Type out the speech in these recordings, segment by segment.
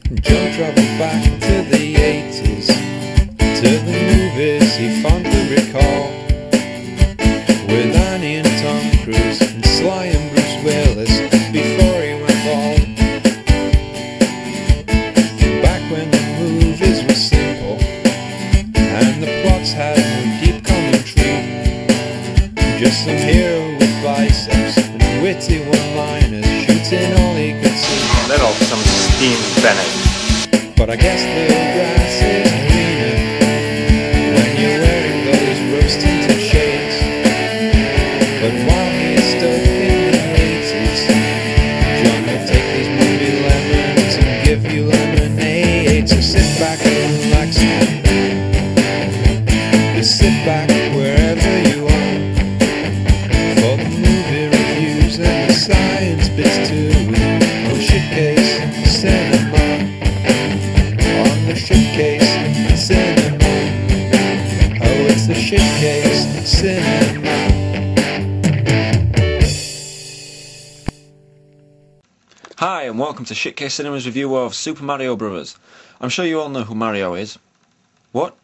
John travelled back to the 80s, to the movies he fondly recalled, with Annie and Tom Cruise and Sly and Bruce Willis before he went bald. Back when the movies were simple and the plots had no deep commentary, just some hero with biceps and witty one-liners shooting all he could see. And then off some steamed Bennett. But I guess the grass is greener when you're wearing those rose-tinted shades. But while he's stuck in the 80s, John will take his movie lemons and give you lemonade. So sit back and relax now. Just sit back wherever you are for the movie reviews and the science bits too. On Shitcase Cinema. On the Shitcase Cinema. Oh, it's the Shitcase Cinema. Hi and welcome to Shitcase Cinema's review of Super Mario Bros. I'm sure you all know who Mario is. What?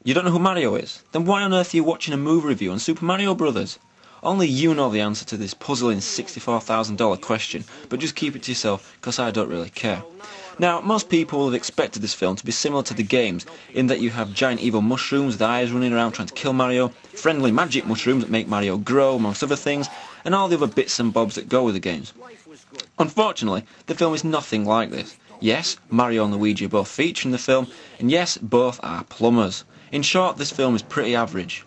You don't know who Mario is? Then why on earth are you watching a movie review on Super Mario Bros? Only you know the answer to this puzzling $64,000 question, but just keep it to yourself because I don't really care. Now, most people will have expected this film to be similar to the games, in that you have giant evil mushrooms with eyes running around trying to kill Mario, friendly magic mushrooms that make Mario grow, amongst other things, and all the other bits and bobs that go with the games. Unfortunately, the film is nothing like this. Yes, Mario and Luigi both feature in the film, and yes, both are plumbers. In short, this film is pretty average.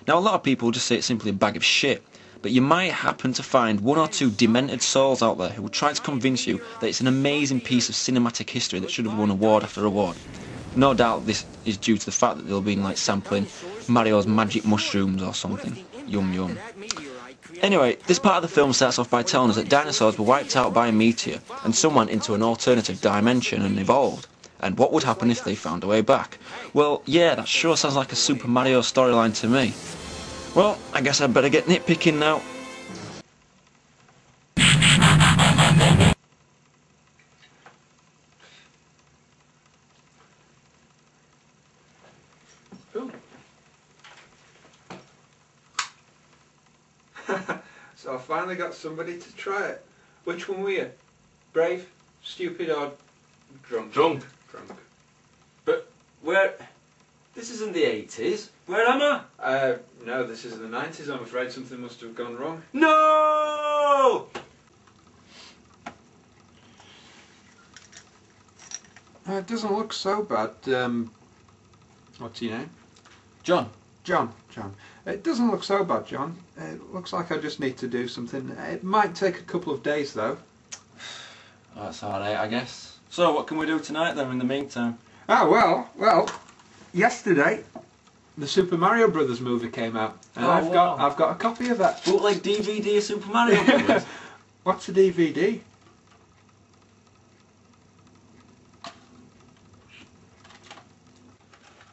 Now, a lot of people just say it's simply a bag of shit, but you might happen to find one or two demented souls out there who will try to convince you that it's an amazing piece of cinematic history that should have won award after award. No doubt this is due to the fact that they'll be like sampling Mario's magic mushrooms or something. Yum yum. Anyway, this part of the film starts off by telling us that dinosaurs were wiped out by a meteor and someone into an alternative dimension and evolved. And what would happen if they found a way back? Well, yeah, that sure sounds like a Super Mario storyline to me. Well, I guess I'd better get nitpicking now. So I finally got somebody to try it. Which one were you? Brave, stupid, or drunk? Drunk. Drunk. But where... This isn't the 80s. Where am I? No, this is the 90s. I'm afraid something must have gone wrong. No! It doesn't look so bad. What's your name? John. John. It doesn't look so bad, John. It looks like I just need to do something. It might take a couple of days, though. That's alright, I guess. So, what can we do tonight then, in the meantime? Oh, well, yesterday, the Super Mario Brothers movie came out, and I've got a copy of that. Bootleg DVD of Super Mario Bros. What's a DVD?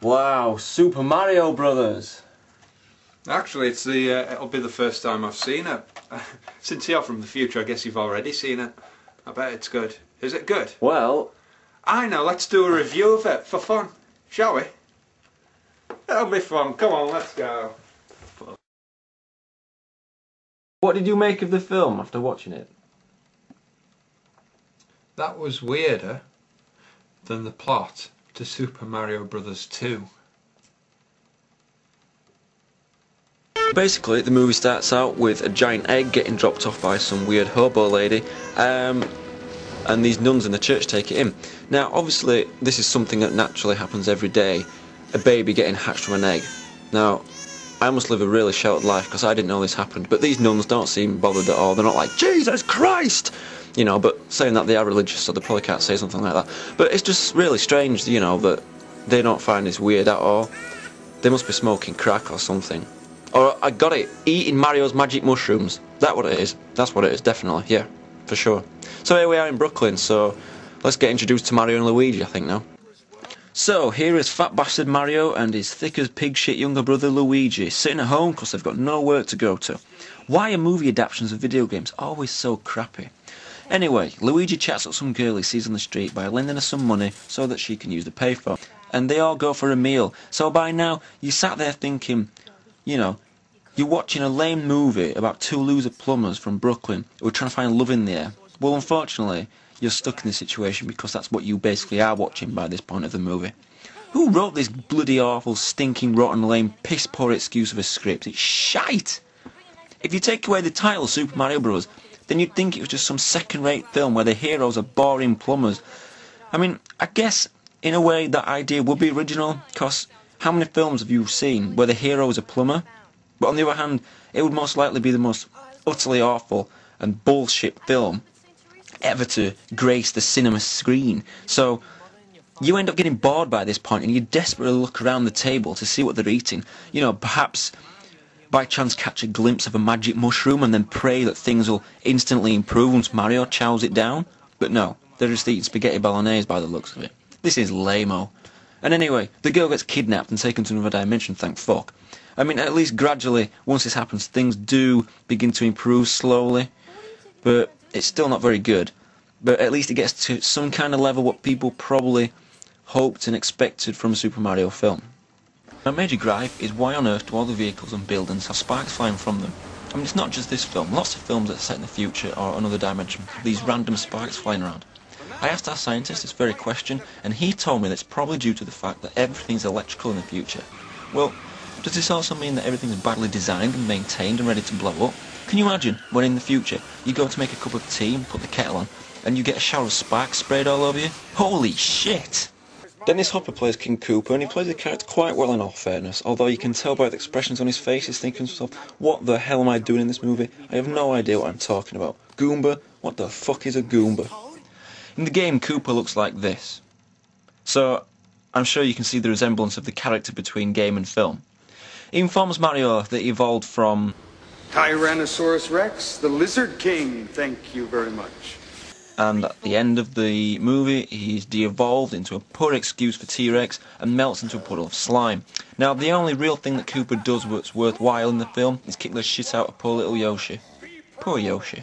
Wow, Super Mario Brothers. Actually, it'll be the first time I've seen it. Since you're from the future, I guess you've already seen it. I bet it's good. Is it good? Well, I know, let's do a review of it for fun, shall we? It'll be fun, come on, let's go. what did you make of the film after watching it? That was weirder than the plot to Super Mario Bros. 2. Basically, the movie starts out with a giant egg getting dropped off by some weird hobo lady, and these nuns in the church take it in. Now, obviously, this is something that naturally happens every day, a baby getting hatched from an egg. Now, I must live a really sheltered life because I didn't know this happened, but these nuns don't seem bothered at all. They're not like, Jesus Christ! You know, but saying that, they are religious, so they probably can't say something like that. But it's just really strange, you know, that they don't find this weird at all. They must be smoking crack or something. Or, I got it, eating Mario's magic mushrooms. That's what it is. That's what it is, definitely, yeah, for sure. So here we are in Brooklyn, so let's get introduced to Mario and Luigi, I think, now. So, here is fat bastard Mario and his thick as pig shit younger brother Luigi, sitting at home because they've got no work to go to. Why are movie adaptations of video games always so crappy? Anyway, Luigi chats up some girl he sees on the street by lending her some money so that she can use the payphone. And they all go for a meal. So by now, you sat there thinking, you know, you're watching a lame movie about two loser plumbers from Brooklyn who are trying to find love in the air. Well, unfortunately, you're stuck in this situation because that's what you basically are watching by this point of the movie. Who wrote this bloody awful, stinking, rotten, lame, piss-poor excuse of a script? It's shite! If you take away the title, Super Mario Bros., then you'd think it was just some second-rate film where the heroes are boring plumbers. I mean, I guess, in a way, that idea would be original, because how many films have you seen where the hero is a plumber? But on the other hand, it would most likely be the most utterly awful and bullshit film ever to grace the cinema screen. So you end up getting bored by this point and you desperately look around the table to see what they're eating. You know, perhaps by chance catch a glimpse of a magic mushroom and then pray that things will instantly improve once Mario chows it down. But no, they're just eating spaghetti bolognese by the looks of it. This is lame-o. And anyway, the girl gets kidnapped and taken to another dimension, thank fuck. I mean, at least gradually, once this happens, things do begin to improve slowly. But it's still not very good. But at least it gets to some kind of level what people probably hoped and expected from a Super Mario film. My major gripe is why on earth do all the vehicles and buildings have sparks flying from them? I mean, it's not just this film. Lots of films that are set in the future or another dimension have these random sparks flying around. I asked our scientist this very question, and he told me that it's probably due to the fact that everything's electrical in the future. Well, does this also mean that everything's badly designed and maintained and ready to blow up? Can you imagine when in the future you go to make a cup of tea and put the kettle on, and you get a shower of sparks sprayed all over you? Holy shit! Dennis Hopper plays King Koopa, and he plays the character quite well in all fairness, although you can tell by the expressions on his face he's thinking to himself, what the hell am I doing in this movie? I have no idea what I'm talking about. Goomba? What the fuck is a Goomba? In the game, Koopa looks like this. So, I'm sure you can see the resemblance of the character between game and film. He informs Mario that he evolved from Tyrannosaurus Rex, the Lizard King, thank you very much. And at the end of the movie, he's de-evolved into a poor excuse for T-Rex and melts into a puddle of slime. Now, the only real thing that Koopa does that's worthwhile in the film is kick the shit out of poor little Yoshi. Poor Yoshi.